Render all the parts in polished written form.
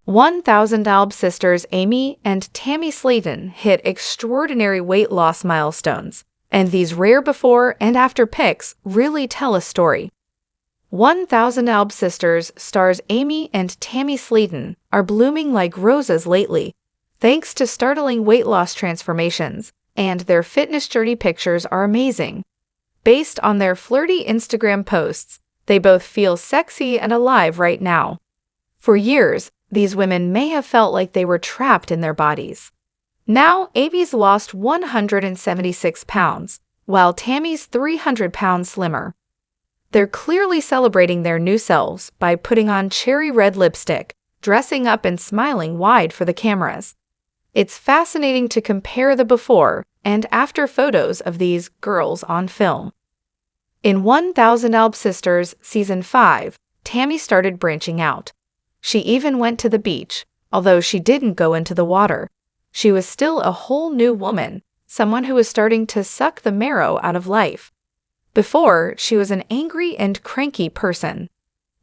1,000 sisters Amy and Tammy Slaton hit extraordinary weight loss milestones, and these rare before and after pics really tell a story. 1,000 sisters stars Amy and Tammy Slaton are blooming like roses lately, thanks to startling weight loss transformations, and their fitness journey pictures are amazing. Based on their flirty Instagram posts, they both feel sexy and alive right now. For years, these women may have felt like they were trapped in their bodies. Now, Amy's lost 176 pounds, while Tammy's 300 pounds slimmer. They're clearly celebrating their new selves by putting on cherry red lipstick, dressing up and smiling wide for the cameras. It's fascinating to compare the before and after photos of these girls on film. In 1,000 Sisters Season 5, Tammy started branching out. She even went to the beach, although she didn't go into the water. She was still a whole new woman, someone who was starting to suck the marrow out of life. Before, she was an angry and cranky person.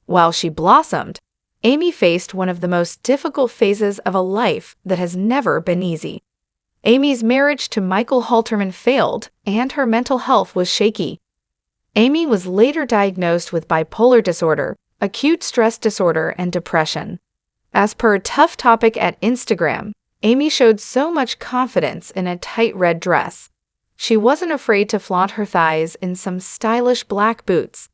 While she blossomed, Amy faced one of the most difficult phases of a life that has never been easy. Amy's marriage to Michael Halterman failed, and her mental health was shaky. Amy was later diagnosed with bipolar disorder, acute stress disorder, and depression. As per Tough Topic at Instagram, Amy showed so much confidence in a tight red dress. She wasn't afraid to flaunt her thighs in some stylish black boots.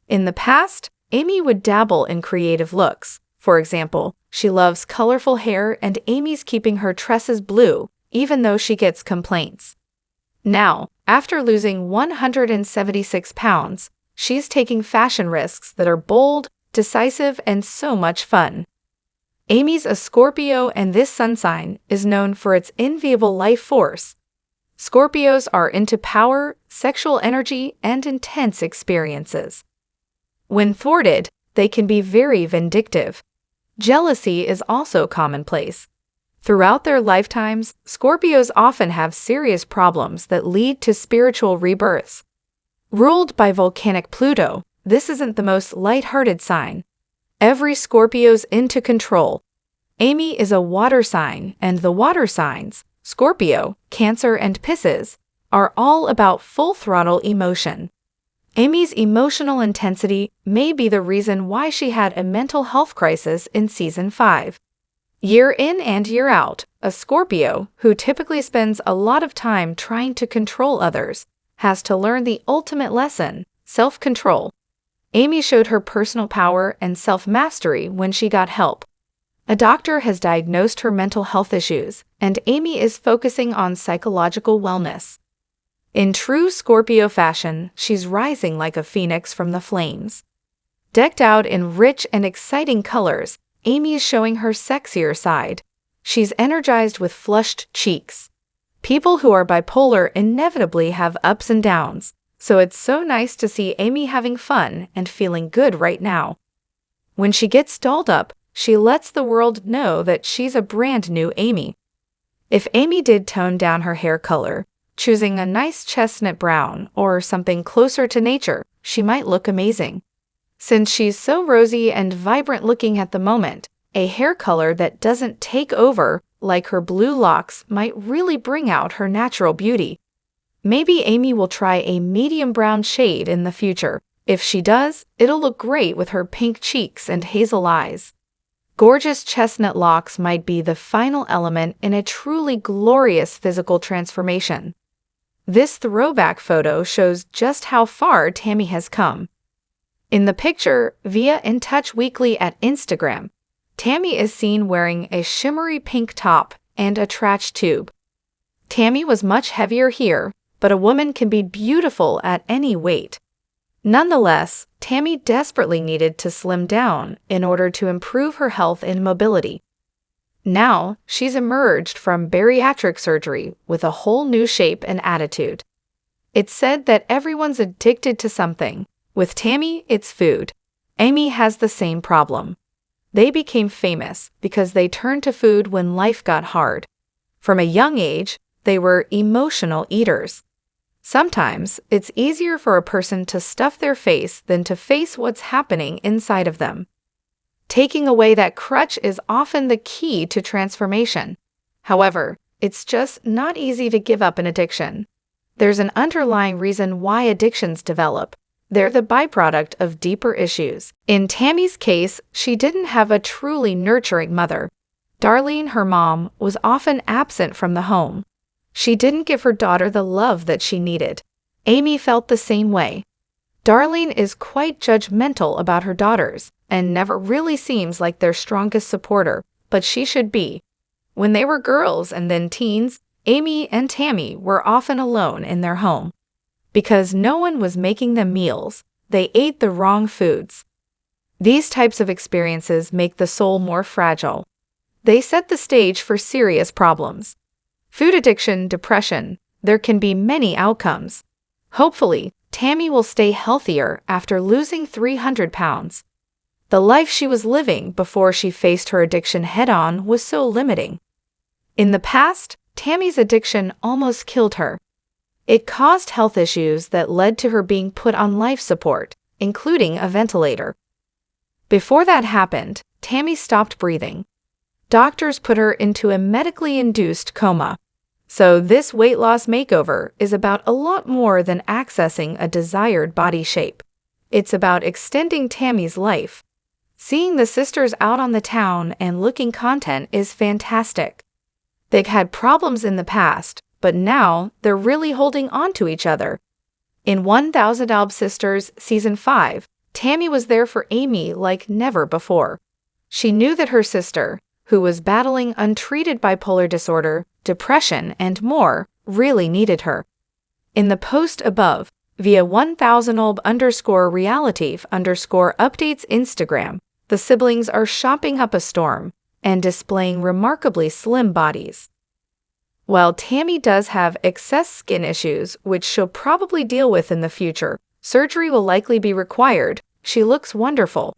In the past, Amy would dabble in creative looks. For example, she loves colorful hair, and Amy's keeping her tresses blue, even though she gets complaints. Now, after losing 176 pounds, she's taking fashion risks that are bold, decisive, and so much fun. Amy's a Scorpio, and this sun sign is known for its enviable life force. Scorpios are into power, sexual energy, and intense experiences. When thwarted, they can be very vindictive. Jealousy is also commonplace. Throughout their lifetimes, Scorpios often have serious problems that lead to spiritual rebirths. Ruled by volcanic Pluto, this isn't the most light-hearted sign. Every Scorpio's into control. Amy is a water sign, and the water signs, Scorpio, Cancer, and Pisces, are all about full-throttle emotion. Amy's emotional intensity may be the reason why she had a mental health crisis in Season 5. Year in and year out, a Scorpio, who typically spends a lot of time trying to control others, has to learn the ultimate lesson, self-control. Amy showed her personal power and self-mastery when she got help. A doctor has diagnosed her mental health issues, and Amy is focusing on psychological wellness. In true Scorpio fashion, she's rising like a phoenix from the flames. Decked out in rich and exciting colors, Amy is showing her sexier side. She's energized with flushed cheeks. People who are bipolar inevitably have ups and downs, so it's so nice to see Amy having fun and feeling good right now. When she gets dolled up, she lets the world know that she's a brand new Amy. If Amy did tone down her hair color, choosing a nice chestnut brown or something closer to nature, she might look amazing. Since she's so rosy and vibrant looking at the moment, a hair color that doesn't take over, like her blue locks, might really bring out her natural beauty. Maybe Amy will try a medium brown shade in the future. If she does, it'll look great with her pink cheeks and hazel eyes. Gorgeous chestnut locks might be the final element in a truly glorious physical transformation. This throwback photo shows just how far Tammy has come. In the picture, via In Touch Weekly at Instagram, Tammy is seen wearing a shimmery pink top and a trash tube. Tammy was much heavier here, but a woman can be beautiful at any weight. Nonetheless, Tammy desperately needed to slim down in order to improve her health and mobility. Now, she's emerged from bariatric surgery with a whole new shape and attitude. It's said that everyone's addicted to something. With Tammy, it's food. Amy has the same problem. They became famous because they turned to food when life got hard. From a young age, they were emotional eaters. Sometimes, it's easier for a person to stuff their face than to face what's happening inside of them. Taking away that crutch is often the key to transformation. However, it's just not easy to give up an addiction. There's an underlying reason why addictions develop. They're the byproduct of deeper issues. In Tammy's case, she didn't have a truly nurturing mother. Darlene, her mom, was often absent from the home. She didn't give her daughter the love that she needed. Amy felt the same way. Darlene is quite judgmental about her daughters and never really seems like their strongest supporter, but she should be. When they were girls and then teens, Amy and Tammy were often alone in their home. Because no one was making them meals, they ate the wrong foods. These types of experiences make the soul more fragile. They set the stage for serious problems. Food addiction, depression, there can be many outcomes. Hopefully, Tammy will stay healthier after losing 300 pounds. The life she was living before she faced her addiction head-on was so limiting. In the past, Tammy's addiction almost killed her. It caused health issues that led to her being put on life support, including a ventilator. Before that happened, Tammy stopped breathing. Doctors put her into a medically induced coma. So this weight loss makeover is about a lot more than accessing a desired body shape. It's about extending Tammy's life. Seeing the sisters out on the town and looking content is fantastic. They've had problems in the past, but now they're really holding on to each other. In 1000 Alb Sisters Season 5, Tammy was there for Amy like never before. She knew that her sister, who was battling untreated bipolar disorder, depression, and more, really needed her. In the post above, via 1000olb_reality_updates Instagram, the siblings are shopping up a storm and displaying remarkably slim bodies. While Tammy does have excess skin issues, which she'll probably deal with in the future, surgery will likely be required. She looks wonderful.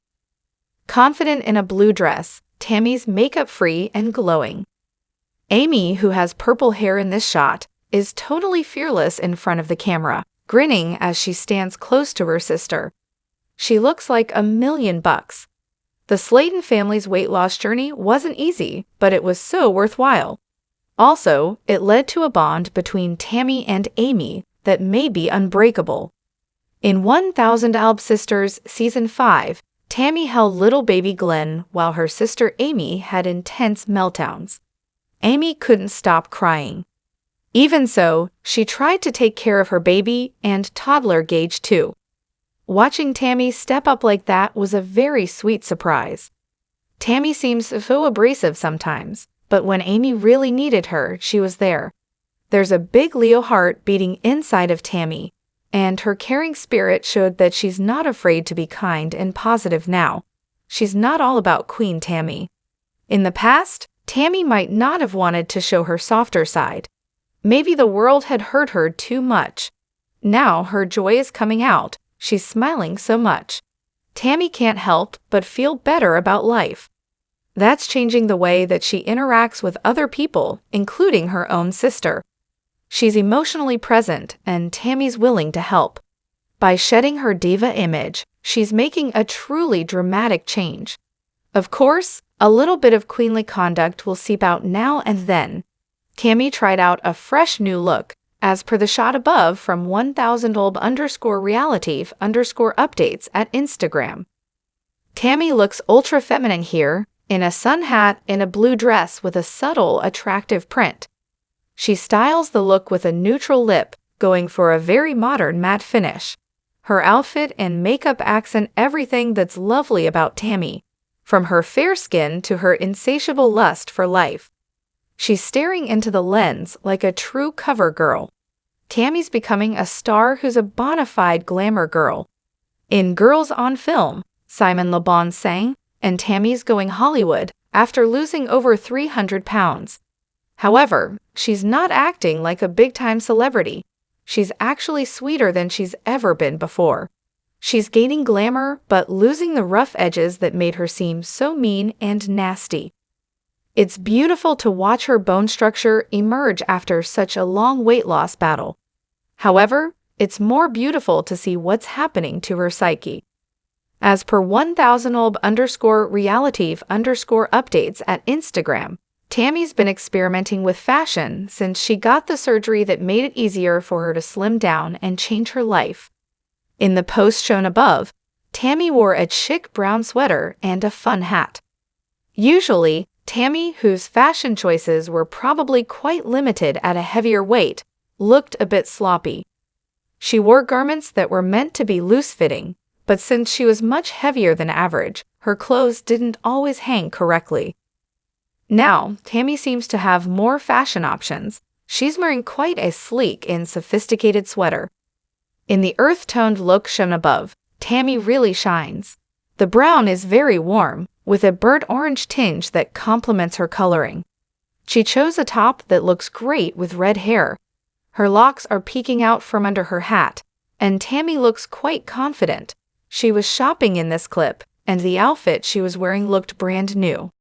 Confident in a blue dress, Tammy's makeup-free and glowing. Amy, who has purple hair in this shot, is totally fearless in front of the camera, grinning as she stands close to her sister. She looks like $1,000,000. The Slaton family's weight loss journey wasn't easy, but it was so worthwhile. Also, it led to a bond between Tammy and Amy that may be unbreakable. In 1000 Alb Sisters Season 5, Tammy held little baby Glenn while her sister Amy had intense meltdowns. Amy couldn't stop crying. Even so, she tried to take care of her baby and toddler Gage too. Watching Tammy step up like that was a very sweet surprise. Tammy seems so abrasive sometimes, but when Amy really needed her, she was there. There's a big Leo heart beating inside of Tammy, and her caring spirit showed that she's not afraid to be kind and positive now. She's not all about Queen Tammy. In the past, Tammy might not have wanted to show her softer side. Maybe the world had hurt her too much. Now her joy is coming out. She's smiling so much. Tammy can't help but feel better about life. That's changing the way that she interacts with other people, including her own sister. She's emotionally present, and Tammy's willing to help. By shedding her diva image, she's making a truly dramatic change. Of course, a little bit of queenly conduct will seep out now and then. Tammy tried out a fresh new look, as per the shot above from 1000olb_reality_updates at Instagram. Tammy looks ultra feminine here, in a sun hat and a blue dress with a subtle, attractive print. She styles the look with a neutral lip, going for a very modern matte finish. Her outfit and makeup accent everything that's lovely about Tammy, from her fair skin to her insatiable lust for life. She's staring into the lens like a true cover girl. Tammy's becoming a star who's a bona fide glamour girl. In Girls on Film, Simon Le Bon sang, and Tammy's going Hollywood after losing over 300 pounds. However, she's not acting like a big-time celebrity. She's actually sweeter than she's ever been before. She's gaining glamour but losing the rough edges that made her seem so mean and nasty. It's beautiful to watch her bone structure emerge after such a long weight loss battle. However, it's more beautiful to see what's happening to her psyche. As per 1000olb_reality_updates at Instagram, Tammy's been experimenting with fashion since she got the surgery that made it easier for her to slim down and change her life. In the post shown above, Tammy wore a chic brown sweater and a fun hat. Usually, Tammy, whose fashion choices were probably quite limited at a heavier weight, looked a bit sloppy. She wore garments that were meant to be loose-fitting, but since she was much heavier than average, her clothes didn't always hang correctly. Now, Tammy seems to have more fashion options. She's wearing quite a sleek and sophisticated sweater. In the earth-toned look shown above, Tammy really shines. The brown is very warm, with a burnt orange tinge that complements her coloring. She chose a top that looks great with red hair. Her locks are peeking out from under her hat, and Tammy looks quite confident. She was shopping in this clip, and the outfit she was wearing looked brand new.